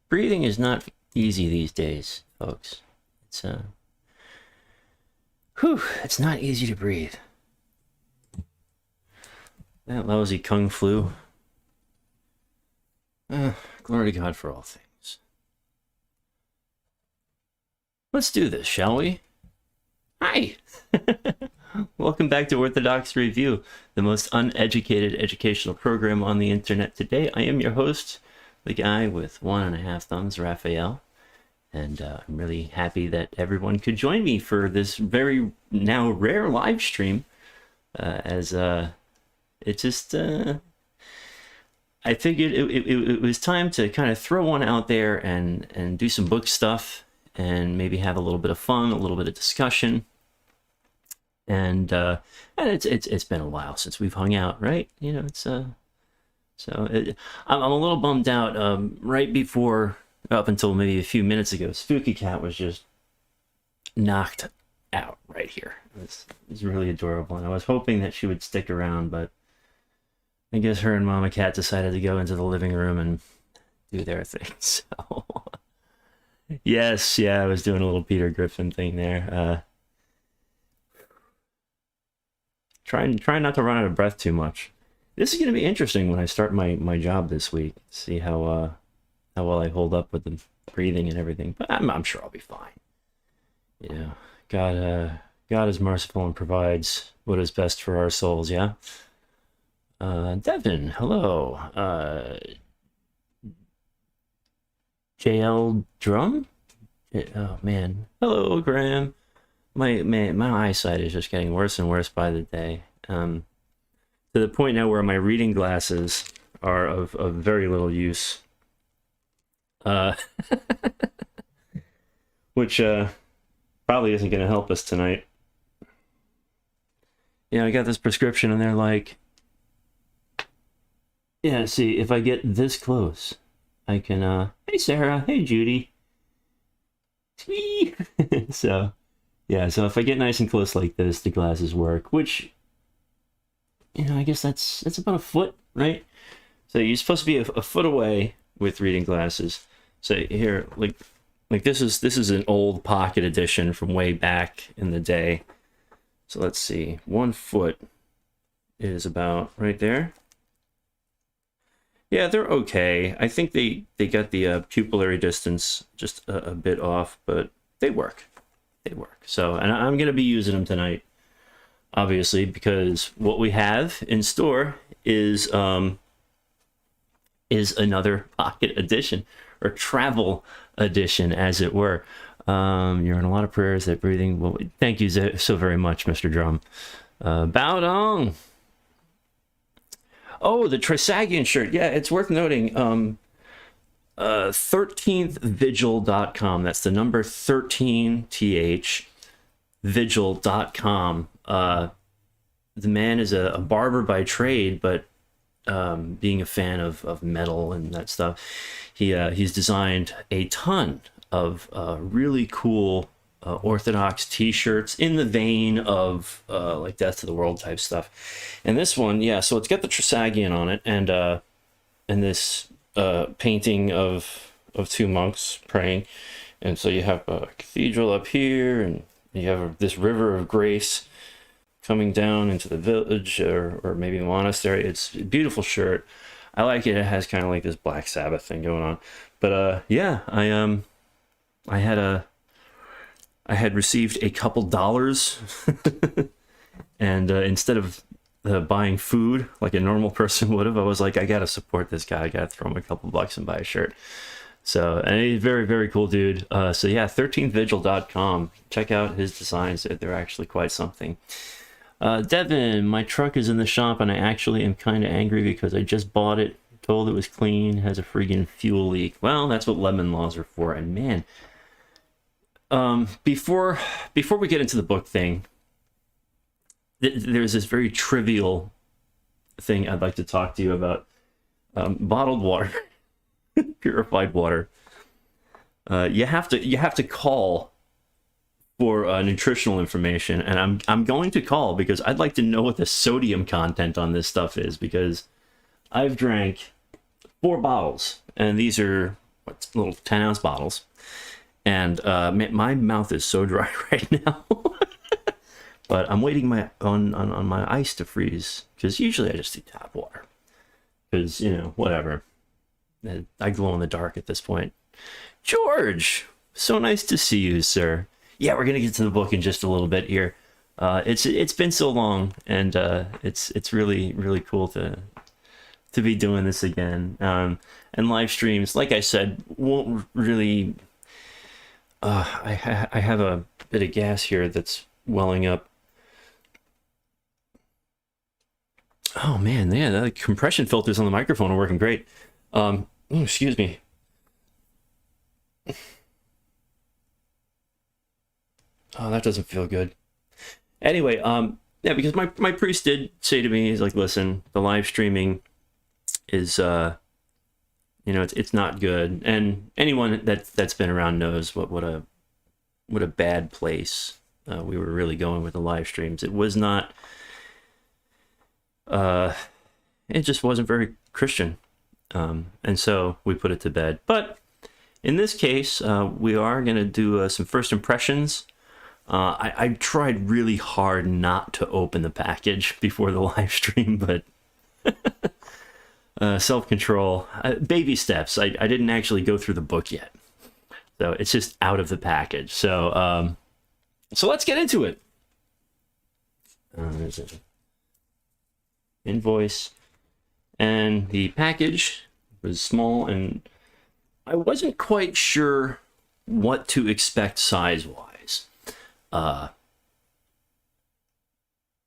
Breathing is not easy these days, folks. It's not easy to breathe. That lousy kung flu. Glory to God for all things. Let's do this, shall we? Hi! Welcome back to Orthodox Review, the most uneducated educational program on the internet today. I am your host, the guy with 1.5 thumbs, Raphael. And I'm really happy that everyone could join me for this very now rare live stream. I figured it was time to kind of throw one out there and do some book stuff and maybe have a little bit of fun, a little bit of discussion. And it's been a while since we've hung out, right? You know, I'm a little bummed out. Right before, up until maybe a few minutes ago, Spooky Cat was just knocked out right here. It was really adorable, and I was hoping that she would stick around, but I guess her and Mama Cat decided to go into the living room and do their thing. So, yes, yeah, I was doing a little Peter Griffin thing there. Trying not to run out of breath too much. This is going to be interesting when I start my job this week. See how well I hold up with the breathing and everything. But I'm sure I'll be fine. You know, God is merciful and provides what is best for our souls. Yeah. Devin, hello. JL Drum. Oh man. Hello, Graham. My eyesight is just getting worse and worse by the day. To the point now where my reading glasses are of very little use. Which probably isn't going to help us tonight. Yeah, I got this prescription and they're like, yeah, see, if I get this close, I can, hey Sarah, hey Judy. So, yeah, so if I get nice and close like this, the glasses work, which, you know, I guess that's about a foot, right? So you're supposed to be a foot away with reading glasses. So here, like this is an old pocket edition from way back in the day. So let's see, 1 foot is about right there. Yeah, they're okay. I think they got the pupillary distance just a bit off, but they work. They work. So, and I'm going to be using them tonight, obviously, because what we have in store is another pocket edition, or travel edition, as it were. You're in a lot of prayers that breathing. Well, thank you so very much, Mr. Drum. Bao Dong. Oh, the Trisagion shirt. Yeah, it's worth noting. 13thvigil.com. That's the number 13th vigil.com. The man is a barber by trade, but being a fan of metal and that stuff, he's designed a ton of really cool Orthodox t-shirts in the vein of like Death to the World type stuff. And this one, yeah, so it's got the Trisagion on it, and this painting of 2 monks praying. And so you have a cathedral up here, and you have this river of grace coming down into the village, or maybe the monastery. It's a beautiful shirt. I like it. It has kind of like this Black Sabbath thing going on. But yeah, I had received a couple dollars, and instead of buying food like a normal person would have, I was like, I gotta support this guy. I gotta throw him a couple bucks and buy a shirt. So, and he's very, very cool dude. So yeah, 13thvigil.com. Check out his designs. They're actually quite something. Devin, my truck is in the shop and I actually am kind of angry because I just bought it, told it was clean, has a freaking fuel leak. Well, that's what lemon laws are for. And man, before we get into the book thing, there's this very trivial thing I'd like to talk to you about. Bottled water, purified water. You have to call for nutritional information, and I'm going to call because I'd like to know what the sodium content on this stuff is, because I've drank 4 bottles, and these are little 10-ounce bottles, and my mouth is so dry right now. But I'm waiting on my ice to freeze, because usually I just do tap water, because whatever. I glow in the dark at this point. George, so nice to see you, sir. Yeah, we're gonna get to the book in just a little bit here. It's been so long, and it's really, really cool to be doing this again. And live streams, like I said, won't really. I have a bit of gas here that's welling up. Oh man, yeah, the compression filters on the microphone are working great. Excuse me. Oh, that doesn't feel good. Anyway, yeah, because my priest did say to me, he's like, listen, the live streaming is, it's not good. And anyone that's been around knows what a bad place we were really going with the live streams. It was not, it just wasn't very Christian. And so we put it to bed. But in this case, we are going to do some first impressions. I tried really hard not to open the package before the live stream, but self-control, baby steps. I didn't actually go through the book yet, so it's just out of the package. So let's get into it. There's an invoice, and the package was small, and I wasn't quite sure what to expect size-wise.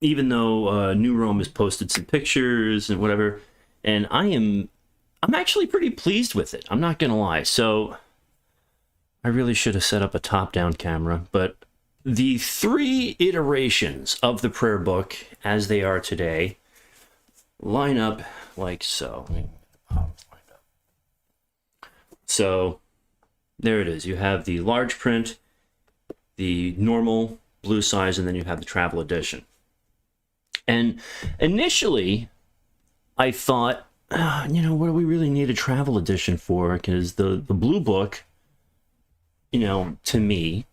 Even though Newrome has posted some pictures and whatever, and I'm actually pretty pleased with it. I'm not gonna lie. So I really should have set up a top-down camera, but the 3 iterations of the prayer book as they are today line up like so. So there it is. You have the large print, the normal blue size, and then you have the travel edition. And initially, I thought, what do we really need a travel edition for? Because the blue book, to me,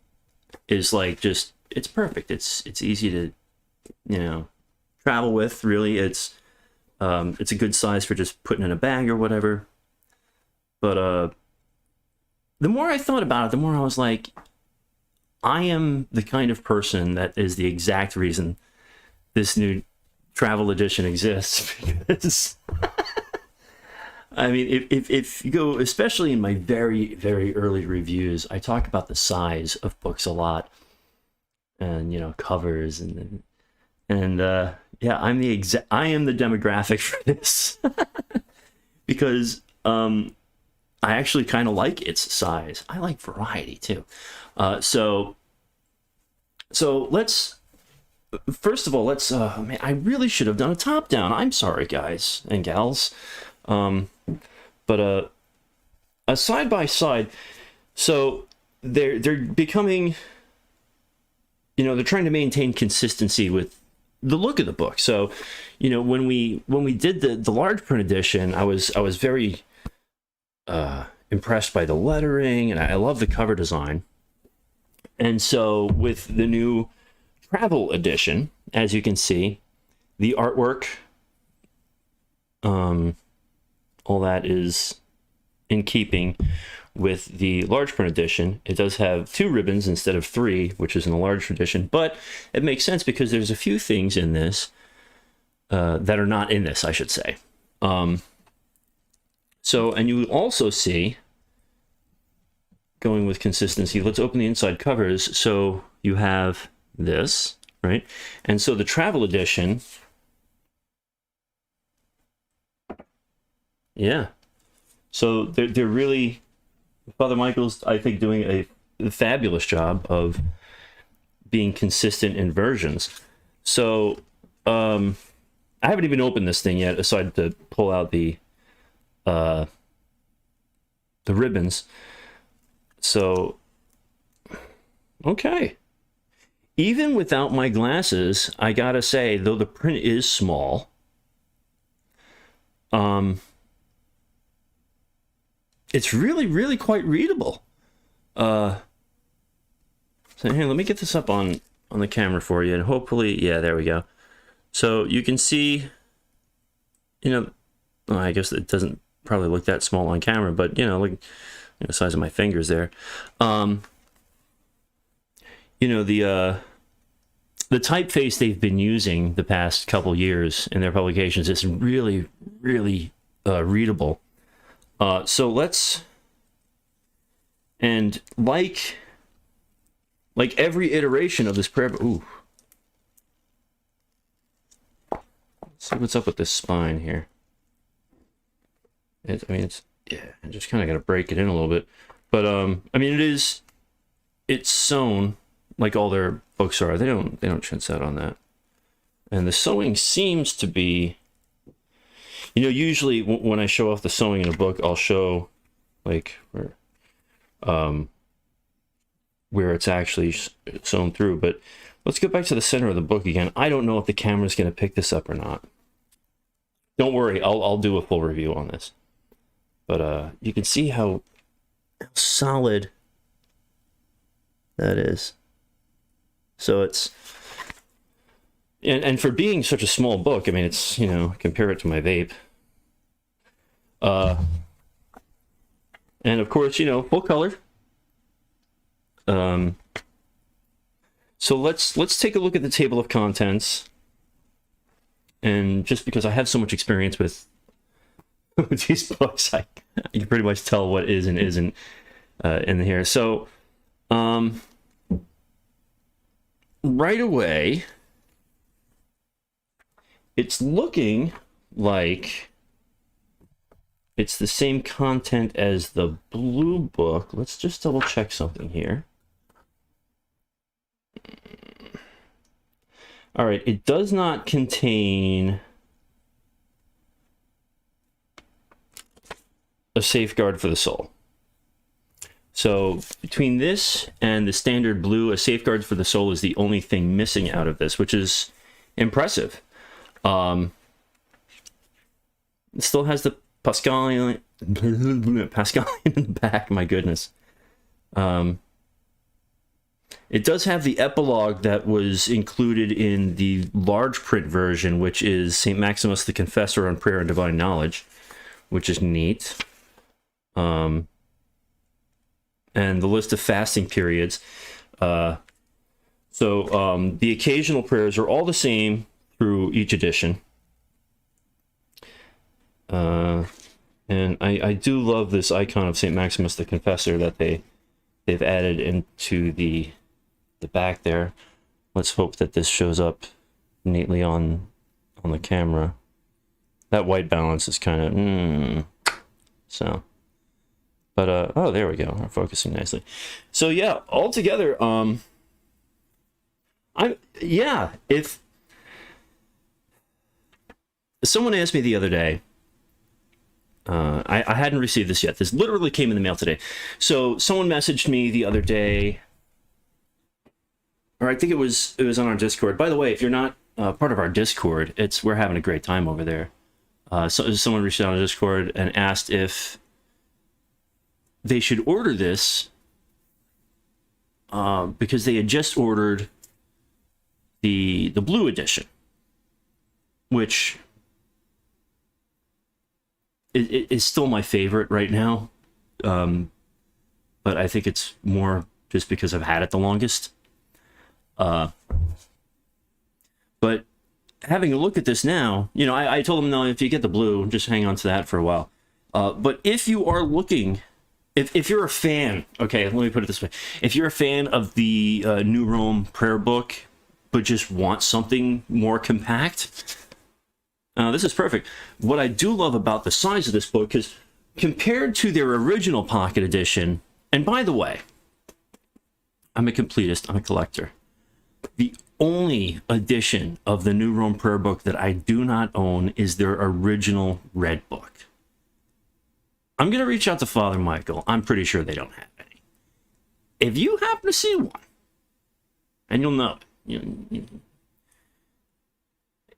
is like it's perfect. It's easy to, travel with. Really, it's a good size for just putting in a bag or whatever. But the more I thought about it, the more I was like, I am the kind of person that is the exact reason this new travel edition exists, because I mean, if you go, especially in my very, very early reviews, I talk about the size of books a lot, and covers and yeah, I am the demographic for this because I actually kind of like its size. I like variety too. So let's, first of all, man, I really should have done a top down. I'm sorry, guys and gals. But a side by side. So they're becoming, they're trying to maintain consistency with the look of the book. So, when we did the large print edition, I was very impressed by the lettering, and I love the cover design. And so with the new travel edition, as you can see, the artwork, all that is in keeping with the large print edition. It does have 2 ribbons instead of 3, which is in the large edition, but it makes sense because there's a few things in this that are not in this, I should say. So, and you also see, going with consistency, let's open the inside covers. So you have this, right? And so the travel edition, yeah. So they're really, Father Michael's, I think, doing a fabulous job of being consistent in versions. So I haven't even opened this thing yet, aside to pull out the ribbons. So, okay. Even without my glasses, I gotta say, though the print is small, it's really, really quite readable. So here, let me get this up on the camera for you, and hopefully, yeah, there we go. So you can see, you know, well, I guess it doesn't probably look that small on camera, but, you know, like, the size of my fingers there. You know, the typeface they've been using the past couple years in their publications is really, really readable. So let's, and like every iteration of this prayer book, ooh. Let's see what's up with this spine here. I mean, it's, yeah, I just kind of got to break it in a little bit. But, I mean, it's sewn like all their books are. They don't chintz out on that. And the sewing seems to be, you know, usually when I show off the sewing in a book, I'll show like where it's actually sewn through. But let's go back to the center of the book again. I don't know if the camera's going to pick this up or not. Don't worry, I'll do a full review on this. But you can see how solid that is. So it's, and for being such a small book, I mean, it's, you know, compare it to my vape. And of course, you know, full color. So let's take a look at the table of contents. And just because I have so much experience with these books, I can pretty much tell what is and isn't in here. So, right away, it's looking like it's the same content as the blue book. Let's just double check something here. All right, it does not contain a safeguard for the soul. So between this and the standard blue, a safeguard for the soul is the only thing missing out of this, which is impressive. It still has the Pascalian in the back, my goodness. It does have the epilogue that was included in the large print version, which is St. Maximus the Confessor on Prayer and Divine Knowledge, which is neat. And the list of fasting periods. The occasional prayers are all the same through each edition. And I do love this icon of St. Maximus the Confessor that they've added into the back there. Let's hope that this shows up neatly on the camera. That white balance is kind of so. But oh, there we go. We're focusing nicely. So yeah, altogether, if someone asked me the other day, I hadn't received this yet. This literally came in the mail today. So someone messaged me the other day, or I think it was on our Discord. By the way, if you're not part of our Discord, we're having a great time over there. So someone reached out on Discord and asked if they should order this because they had just ordered the blue edition, which is still my favorite right now. But I think it's more just because I've had it the longest. But having a look at this now, you know, I told them, no, if you get the blue, just hang on to that for a while. But if you are looking, if you're a fan, okay, let me put it this way. If you're a fan of the Newrome prayer book, but just want something more compact, this is perfect. What I do love about the size of this book is compared to their original pocket edition, and by the way, I'm a completist, I'm a collector. The only edition of the Newrome prayer book that I do not own is their original red book. I'm going to reach out to Father Michael. I'm pretty sure they don't have any. If you happen to see one, and you'll know it,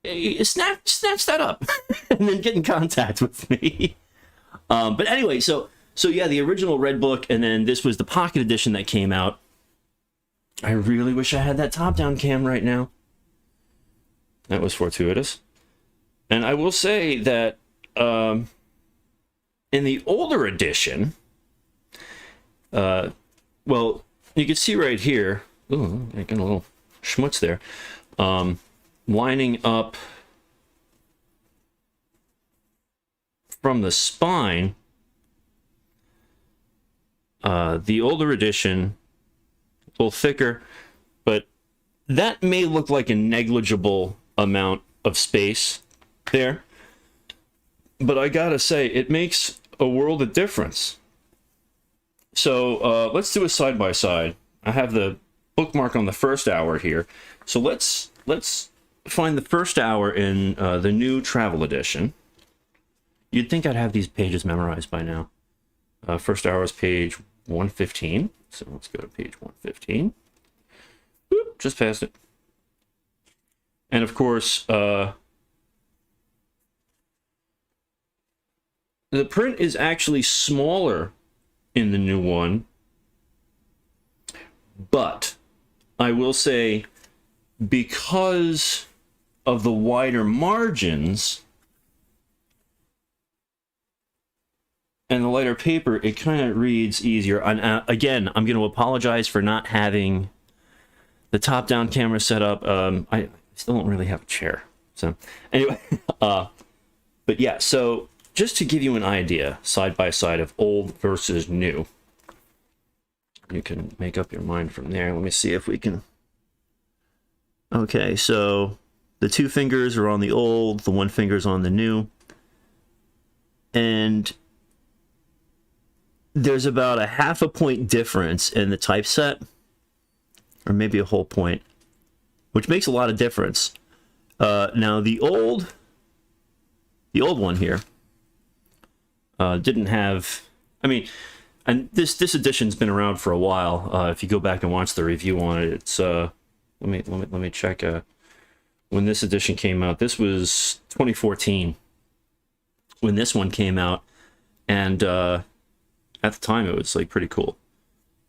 you snatch that up and then get in contact with me. But anyway, so yeah, the original red book, and then this was the pocket edition that came out. I really wish I had that top-down cam right now. That was fortuitous. And I will say that in the older edition, well, you can see right here, ooh, I got a little schmutz there, lining up from the spine, the older edition, a little thicker, but that may look like a negligible amount of space there. But I gotta say, it makes a world of difference. So let's do a side-by-side. I have the bookmark on the first hour here. So let's find the first hour in the new travel edition. You'd think I'd have these pages memorized by now. First hour is page 115. So let's go to page 115. Oop, just past it. And of course, the print is actually smaller in the new one. But I will say, because of the wider margins and the lighter paper, it kind of reads easier. And again, I'm going to apologize for not having the top-down camera set up. I still don't really have a chair. So anyway, but yeah, so just to give you an idea, side by side of old versus new, you can make up your mind from there. Let me see if we can. Okay, so the two fingers are on the old, the one finger's on the new. And there's about a half a point difference in the typeset, or maybe a whole point, which makes a lot of difference. Now the old one here didn't have, I mean, and this edition's been around for a while. If you go back and watch the review on it, it's let me check when this edition came out. This was 2014 when this one came out, and at the time it was like pretty cool.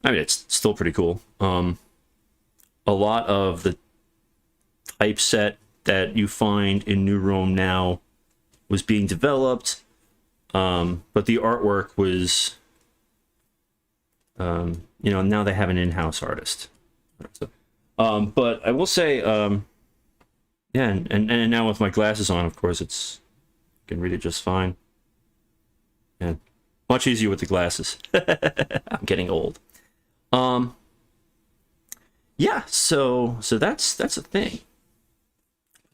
I mean, it's still pretty cool. A lot of the typeset that you find in Newrome now was being developed, but the artwork was, now they have an in-house artist. So, but I will say, yeah, and now with my glasses on, of course, I can read it just fine. And much easier with the glasses. I'm getting old. Yeah, so that's a thing.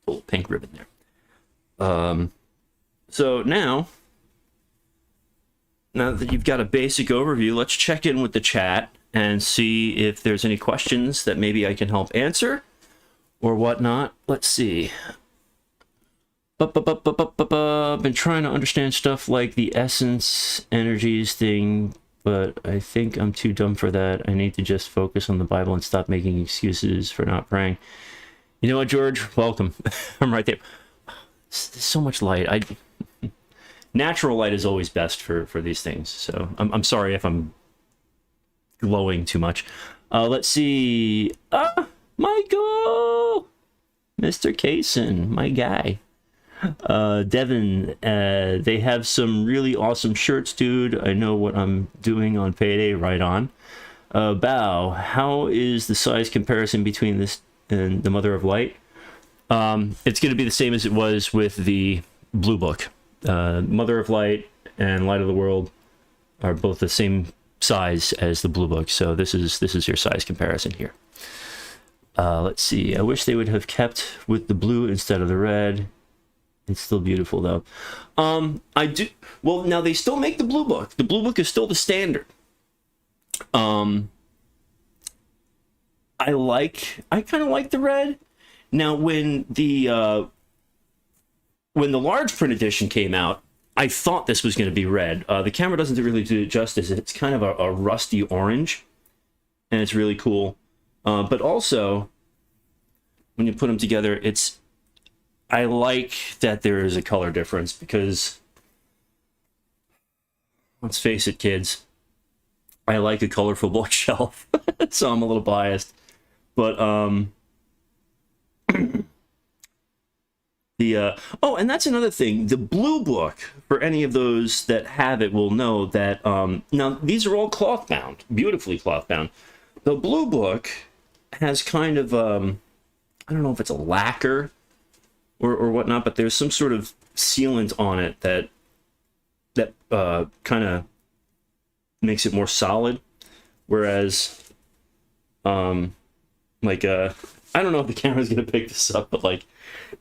A little pink ribbon there. So now that you've got a basic overview, let's check in with the chat and see if there's any questions that maybe I can help answer or whatnot. Let's see. I've been trying to understand stuff like the essence energies thing, but I think I'm too dumb for that. I need to just focus on the Bible and stop making excuses for not praying. You know what, George? Welcome. I'm right there. There's so much light. Natural light is always best for these things. So I'm sorry if I'm glowing too much. Let's see. Michael! Mr. Kaysen, my guy. Devin, they have some really awesome shirts, dude. I know what I'm doing on payday. Right on. Bow, how is the size comparison between this and the Mother of Light? It's going to be the same as it was with the Blue Book. Mother of Light and Light of the World are both the same size as the Blue Book, so this is your size comparison here. Let's see. I wish they would have kept with the blue instead of the red. It's still beautiful though. I do. Well, now they still make the Blue Book. The Blue Book is still the standard. I kind of like the red. Now, when the large print edition came out, I thought this was going to be red. The camera doesn't really do it justice. It's kind of a rusty orange, and it's really cool. But also, when you put them together, I like that there is a color difference because, let's face it, kids, I like a colorful bookshelf, so I'm a little biased. But and that's another thing. The blue book, for any of those that have it will know that, now these are all cloth bound, beautifully cloth bound. The blue book has kind of, I don't know if it's a lacquer or whatnot, but there's some sort of sealant on it that kind of makes it more solid. Whereas, I don't know if the camera's going to pick this up, but like,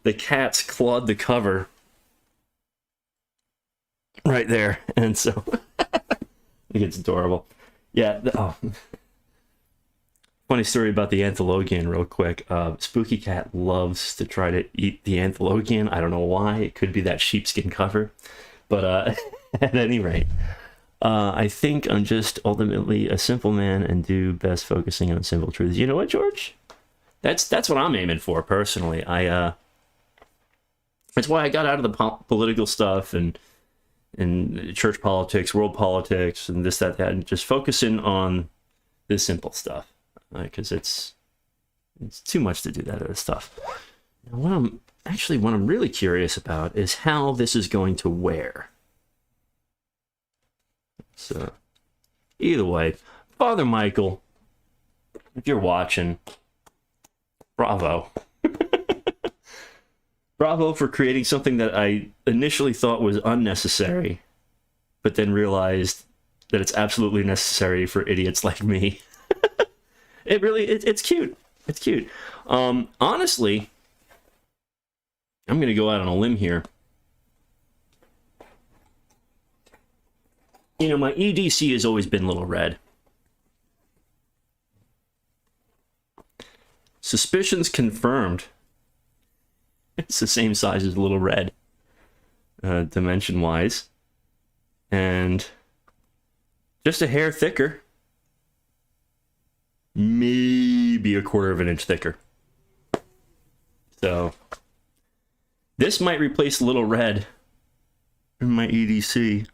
the cats clawed the cover right there, and so I think it's adorable. Yeah. Funny story about the anthologian, real quick. Spooky Cat loves to try to eat the anthologian. I don't know why. It could be that sheepskin cover, but at any rate, I think I'm just ultimately a simple man and do best focusing on simple truths. You know what, George? That's what I'm aiming for personally. That's why I got out of the political stuff and church politics, world politics, and this, that, and just focusing on this simple stuff, because it's too much to do that other stuff. Now, what I'm really curious about is how this is going to wear. So, either way, Father Michael, if you're watching, bravo. Bravo for creating something that I initially thought was unnecessary, but then realized that it's absolutely necessary for idiots like me. It's cute. It's cute. Honestly, I'm going to go out on a limb here. You know, my EDC has always been Little Red. Suspicions confirmed. It's the same size as Little Red, dimension-wise. And just a hair thicker. Maybe a quarter of an inch thicker. So, this might replace Little Red in my EDC.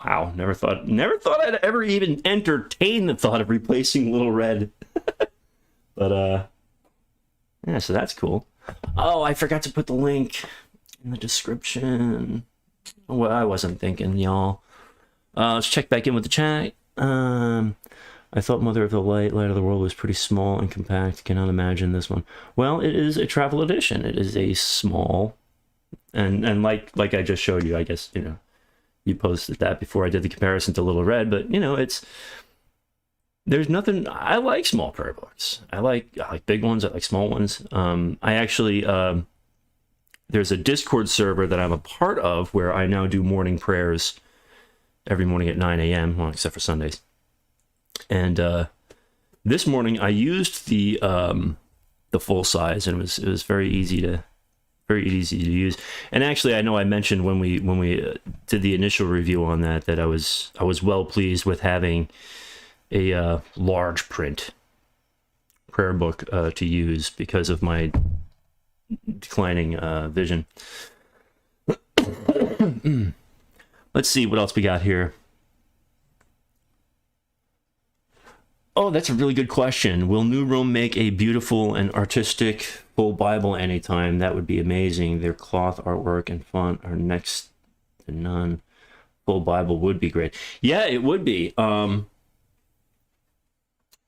Wow, never thought I'd ever even entertain the thought of replacing Little Red. But, yeah, so that's cool. Oh, I forgot to put the link in the description. Well, I wasn't thinking, y'all. Let's check back in with the chat. I thought Mother of the Light of the World was pretty small and compact. Cannot imagine this one. Well, it is a travel edition. It is a small, and like I just showed you, I guess, you know, you posted that before I did the comparison to Little Red, but, you know, there's nothing. I like small prayer books. I like big ones. I like small ones. I actually, there's a Discord server that I'm a part of where I now do morning prayers every morning at 9 a.m. Well, except for Sundays. And this morning I used the full size, and it was very easy to use. And actually, I know I mentioned when we did the initial review on that I was well pleased with having a large print prayer book to use because of my declining vision. Let's see what else we got here. Oh, that's a really good question. Will Newrome make a beautiful and artistic full Bible anytime? That would be amazing. Their cloth artwork and font are next to none. Full Bible would be great. Yeah, it would be. I'll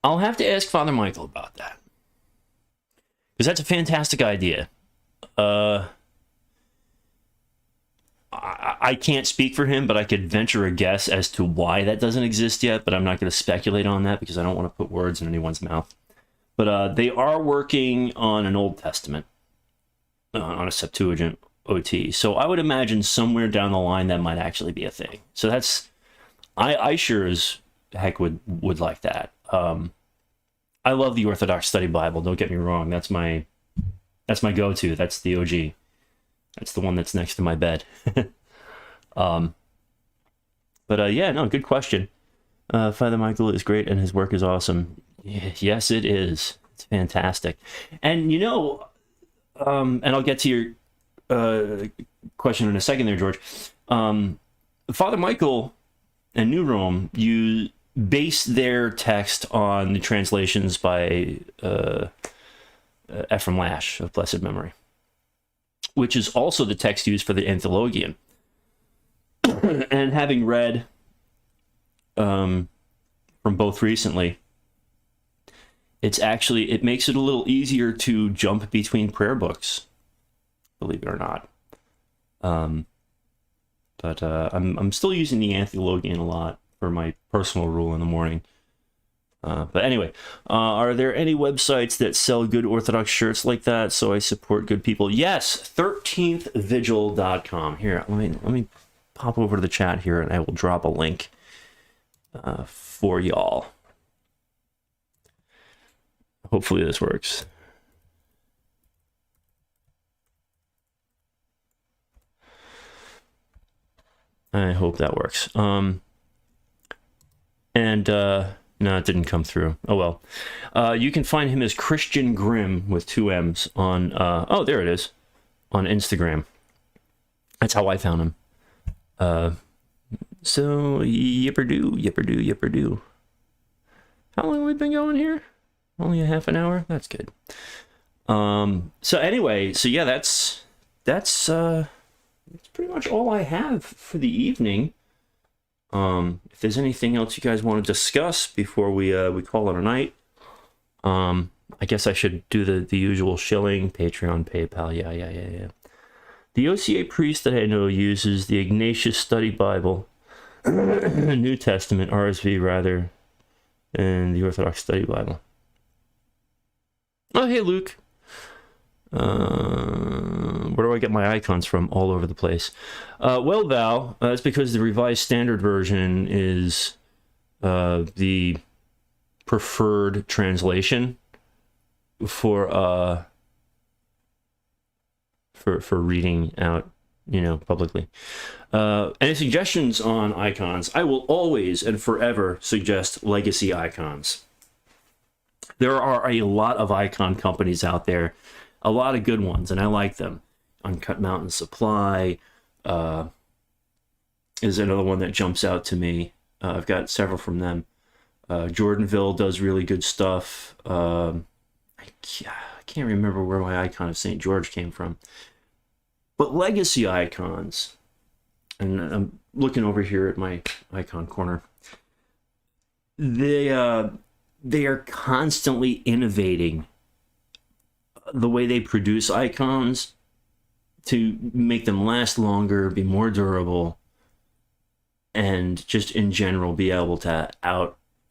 have to ask Father Michael about that, because that's a fantastic idea. I can't speak for him, but I could venture a guess as to why that doesn't exist yet, but I'm not going to speculate on that because I don't want to put words in anyone's mouth. But they are working on an Old Testament, on a Septuagint OT. So I would imagine somewhere down the line that might actually be a thing. So that's, I sure as heck would like that. I love the Orthodox Study Bible. Don't get me wrong. That's my go-to. That's the OG. That's the one that's next to my bed. um, but yeah, no, good question. Father Michael is great and his work is awesome. Yes, it is. It's fantastic. And and I'll get to your question in a second there, George. Father Michael and Newrome, you base their text on the translations by Ephraim Lash of blessed memory, which is also the text used for the Anthologian. And having read from both recently, it makes it a little easier to jump between prayer books, believe it or not. But I'm still using the Anthologian a lot for my personal rule in the morning. But anyway, are there any websites that sell good Orthodox shirts like that so I support good people? Yes, 13thvigil.com. Here, let me pop over to the chat here and I will drop a link for y'all. Hopefully this works. I hope that works. No, it didn't come through. Oh well. You can find him as Christian Grimm with 2 M's on oh, there it is, on Instagram. That's how I found him. So yipper-doo. How long have we been going here? Only a half an hour? That's good. So anyway, so yeah, that's pretty much all I have for the evening. If there's anything else you guys want to discuss before we call it a night, I guess I should do the usual shilling, Patreon, PayPal, yeah. The OCA priest that I know uses the Ignatius Study Bible, New Testament, RSV rather, and the Orthodox Study Bible. Oh, hey, Luke. Where do I get my icons from? All over the place. Well, Val, that's because the Revised Standard Version is the preferred translation for reading out, publicly. Any suggestions on icons? I will always and forever suggest legacy icons. There are a lot of icon companies out there, a lot of good ones, and I like them. Uncut Mountain Supply is another one that jumps out to me. I've got several from them. Jordanville does really good stuff. I can't remember where my icon of St. George came from. But legacy icons, and I'm looking over here at my icon corner, they are constantly innovating the way they produce icons to make them last longer, be more durable, and just in general be able to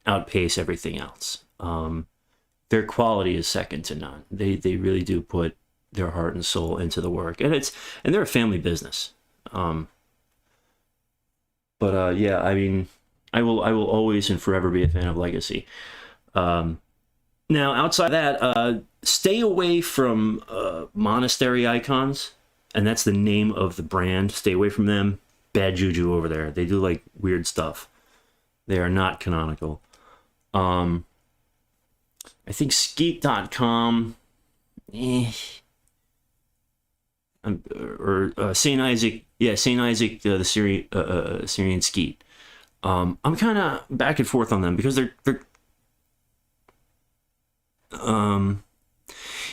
outpace everything else. Their quality is second to none. They really do put their heart and soul into the work, and they're a family business. Yeah, I mean, I will always and forever be a fan of legacy. Now, outside that, stay away from monastery icons, and that's the name of the brand. Stay away from them. Bad juju over there. They do like weird stuff. They are not canonical. I think skeet.com or St. Isaac. Yeah, St. Isaac, the Syrian skeet. I'm kind of back and forth on them because they're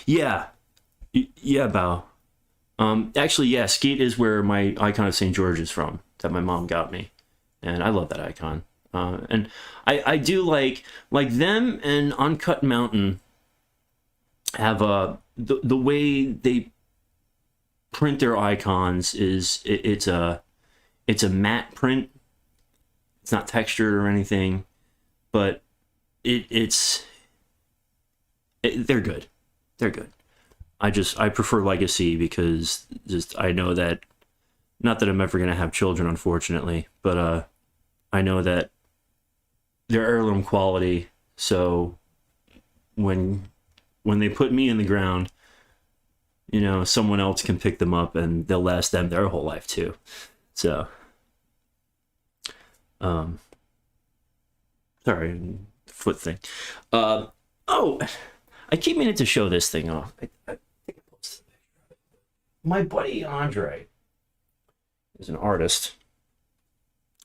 yeah, Bao. Actually, yeah, Skeet is where my icon of St. George is from, that my mom got me, and I love that icon. And I do like them, and Uncut Mountain have the way they print their icons is it's a matte print. It's not textured or anything, but they're good. They're good. I prefer legacy because I know that, not that I'm ever going to have children, unfortunately, but I know that they're heirloom quality, so when they put me in the ground, you know, someone else can pick them up and they'll last them their whole life too. So, sorry, foot thing. Oh, I keep meaning to show this thing off. I think I posted it. My buddy Andre is an artist,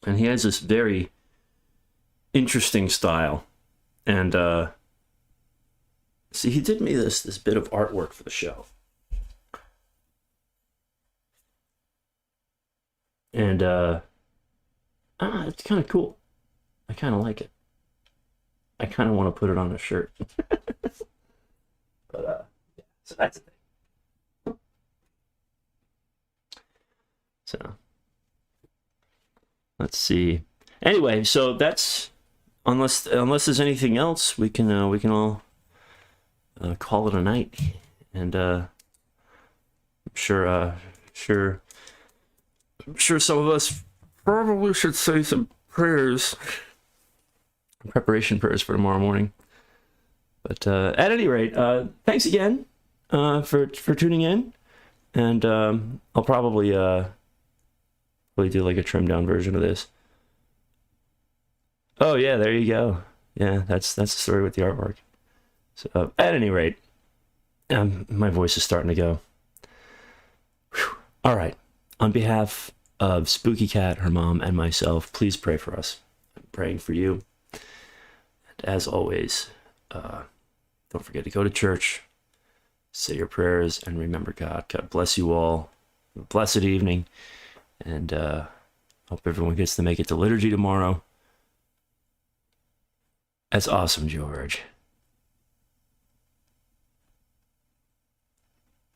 and he has this very interesting style. And see, he did me this bit of artwork for the show. And it's kind of cool. I kind of like it. I kind of want to put it on a shirt. But yeah, so that's the thing. So let's see. Anyway, so that's unless there's anything else, we can all call it a night. And I'm sure some of us probably should say some prayers, preparation prayers for tomorrow morning. But at any rate, thanks again for tuning in, and I'll probably do like a trimmed down version of this. Oh yeah, there you go. Yeah, that's the story with the artwork. So at any rate, my voice is starting to go. Whew. All right. On behalf of Spooky Cat, her mom, and myself, please pray for us. I'm praying for you. And as always, don't forget to go to church, say your prayers, and remember God. God bless you all. Have a blessed evening. And hope everyone gets to make it to liturgy tomorrow. That's awesome, George.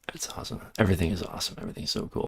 That's awesome. Everything is awesome. Everything's so cool.